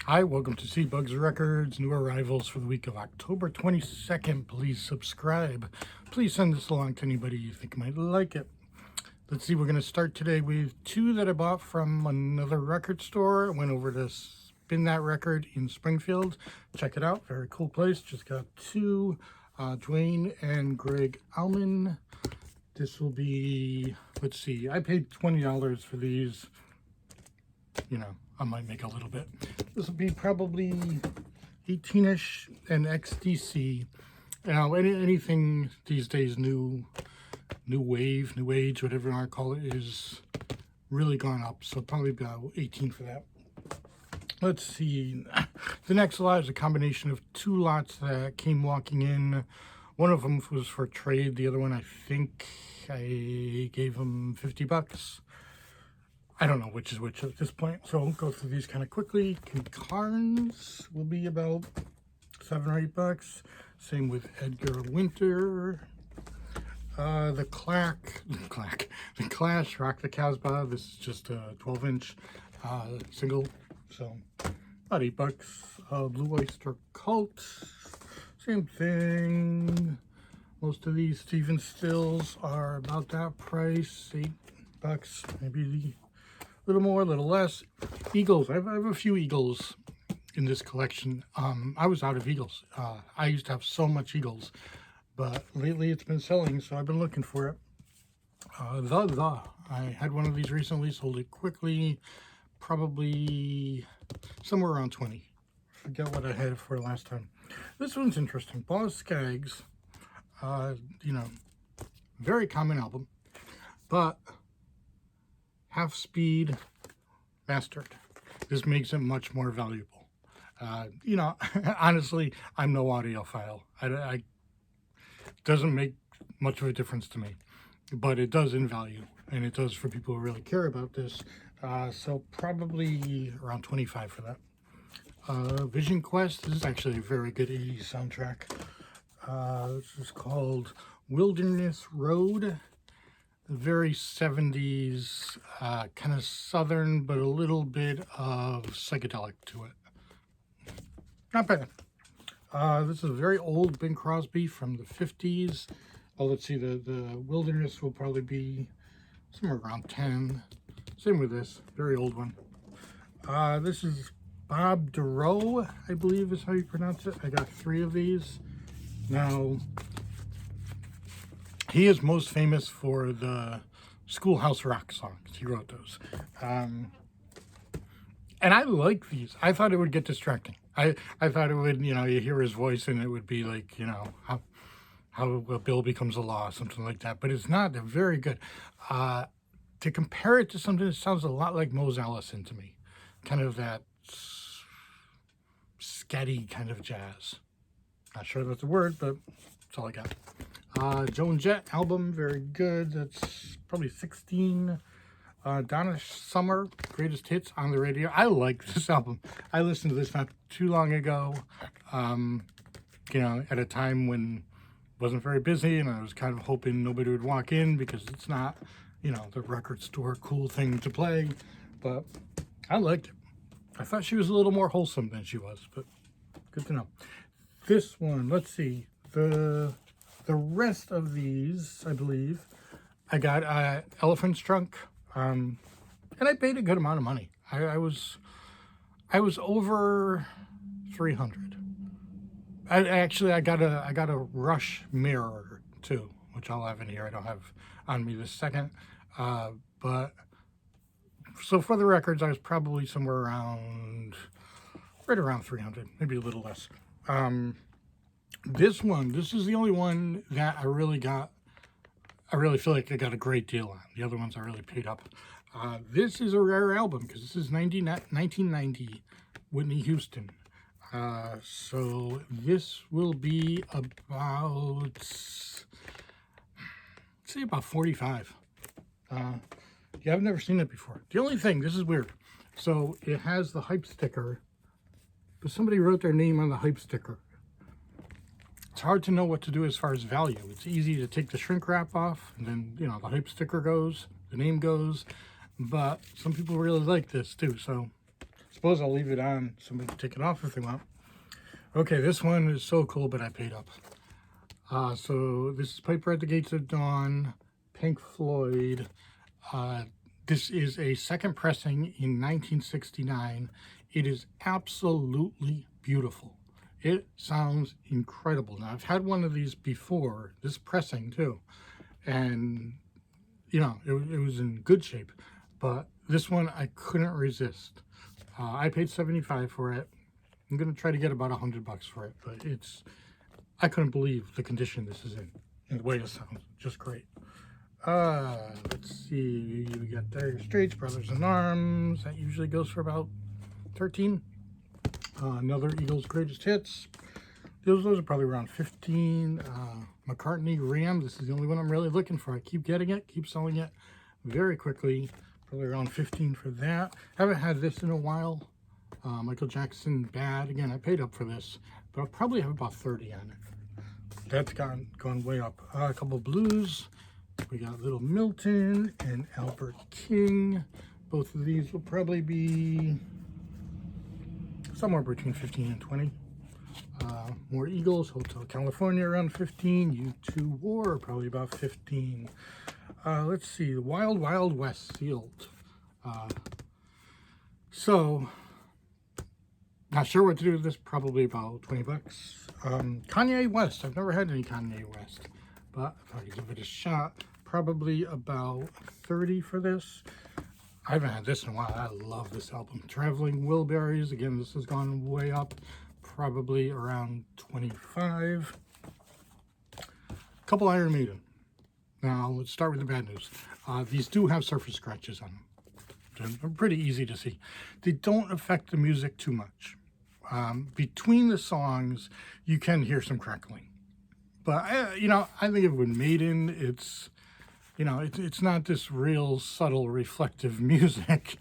Hi, welcome to CBug's Records, new arrivals for the week of October 22nd. Please subscribe. Please send this along to anybody you think might like it. Let's see, we're going to start today with two that I bought from another record store. I went over to Spin That Record in Springfield. Check it out, very cool place. Just got two, Dwayne and Greg Allman. This will be, let's see, I paid $20 for these. You know, I might make a little bit. This will be probably 18-ish and XDC. Now, anything these days, new wave, new age, whatever you want to call it, is really gone up. So probably about 18 for that. Let's see. The next lot is a combination of two lots that came walking in. One of them was for trade. The other one, I think I gave them $50. I don't know which is which at this point, so I'll go through these kind of quickly. Carnes will be about $7 or $8. Same with Edgar Winter. The Clash Rock the Casbah. This is just a 12-inch single, so about $8. Blue Oyster Cult, same thing. Most of these Stephen Stills are about that price, $8, maybe a little more, a little less. Eagles, I have a few Eagles in this collection. I was out of Eagles. I used to have so much Eagles, but lately it's been selling, so I've been looking for it. I had one of these recently, sold it quickly, probably somewhere around 20. Forget what I had for last time. This one's interesting. Boz Scaggs, you know, very common album, but half speed mastered. This makes it much more valuable. You know, honestly, I'm no audiophile. I doesn't make much of a difference to me, but it does in value, and it does for people who really care about this. So probably around 25 for that. Vision Quest. This is actually a very good 80s soundtrack. This is called Wilderness Road. Very 70s, kind of southern, but a little bit of psychedelic to it. Not bad. This is a very old Bing Crosby from the 50s. Oh, let's see, the Wilderness will probably be somewhere around 10. Same with this, very old one. This is Bob Dorough, I believe is how you pronounce it. I got 3 of these. Now, he is most famous for the Schoolhouse Rock songs. He wrote those. And I like these. I thought it would get distracting. I thought it would, you know, you hear his voice and it would be like, you know, how a bill becomes a law, something like that. But it's not. They're very good. To compare it to something that sounds a lot like Mose Allison to me. Kind of that scatty kind of jazz. Not sure that's a word, but that's all I got. Joan Jett album, very good. That's probably 16. Donna Summer, greatest hits on the radio. I like this album. I listened to this not too long ago, you know, at a time when I wasn't very busy, and I was kind of hoping nobody would walk in because it's not, you know, the record store cool thing to play, but I liked it. I thought she was a little more wholesome than she was, but good to know. This one, let's see, the rest of these, I believe, I got Elephant's Trunk, and I paid a good amount of money. I was over 300. I got a Rush mirror too, which I'll have in here. I don't have on me this second, but so for the records, I was probably somewhere around right around 300, maybe a little less. This is the only one that I really feel like I got a great deal on. The other ones I really paid up. This is a rare album because this is 1990 Whitney Houston. So this will be about, say about 45. Yeah, I've never seen it before. The only thing, this is weird. So it has the hype sticker, but somebody wrote their name on the hype sticker. It's hard to know what to do as far as value. It's easy to take the shrink wrap off, and then, you know, the hype sticker goes, the name goes, but some people really like this too, so suppose I'll leave it on. Somebody can take it off if they want. Okay, this one is so cool, but I paid up. So this is Piper at the Gates of Dawn, Pink Floyd. This is a second pressing in 1969. It is absolutely beautiful. It sounds incredible. Now, I've had one of these before, this pressing too, and you know, it was in good shape, but this one I couldn't resist. I paid $75 for it. I'm gonna try to get about $100 for it, but I couldn't believe the condition this is in and the way it sounds. Just great. Let's see, we got Dire Straits, Brothers in Arms. That usually goes for about 13. Another Eagles Greatest Hits. Those are probably around 15. McCartney, Ram. This is the only one I'm really looking for. I keep getting it, keep selling it very quickly. Probably around 15 for that. Haven't had this in a while. Michael Jackson, Bad. Again, I paid up for this, but I'll probably have about 30 on it. That's gone way up. A couple blues. We got Little Milton and Albert King. Both of these will probably be somewhere between 15 and 20. More Eagles, Hotel California around 15. U2 War, probably about 15. Let's see, Wild Wild West sealed. So, not sure what to do with this, probably about 20 bucks. Kanye West, I've never had any Kanye West, but I thought I'd give it a shot. Probably about 30 for this. I haven't had this in a while. I love this album. Traveling Wilburys, again, this has gone way up, probably around 25. Couple Iron Maiden. Now, let's start with the bad news. These do have surface scratches on them. They're pretty easy to see. They don't affect the music too much. Between the songs, you can hear some crackling. But, I think of when Maiden, it's not this real subtle reflective music.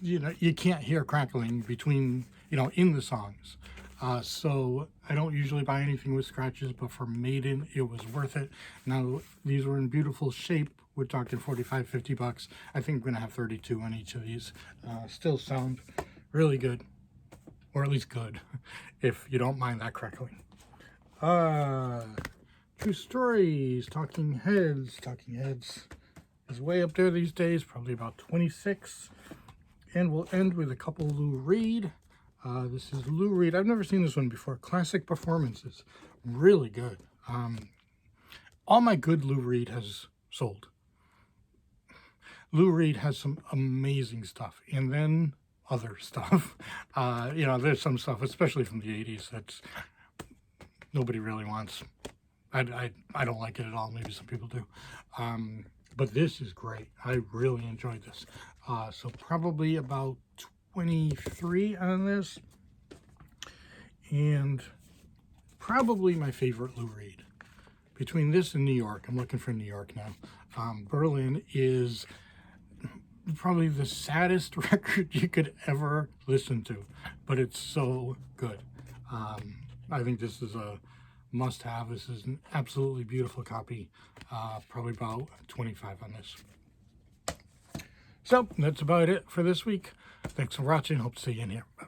You can't hear crackling between, in the songs. So I don't usually buy anything with scratches, but for Maiden, it was worth it. Now, these were in beautiful shape. We're talking 45, 50 bucks. I think I'm going to have 32 on each of these. Still sound really good, or at least good, if you don't mind that crackling. True Stories, Talking Heads. Talking Heads is way up there these days, probably about 26. And we'll end with a couple Lou Reed. This is Lou Reed. I've never seen this one before. Classic Performances. Really good. All my good Lou Reed has sold. Lou Reed has some amazing stuff. And then other stuff. There's some stuff, especially from the 80s, that's nobody really wants. I don't like it at all. Maybe some people do. But this is great. I really enjoyed this. So probably about 23 on this. And probably my favorite Lou Reed. Between this and New York, I'm looking for New York now. Berlin is probably the saddest record you could ever listen to. But it's so good. I think this is a must-have. This is an absolutely beautiful copy. Probably about 25 on this. So that's about it for this week. Thanks for watching. Hope to see you in here. Bye.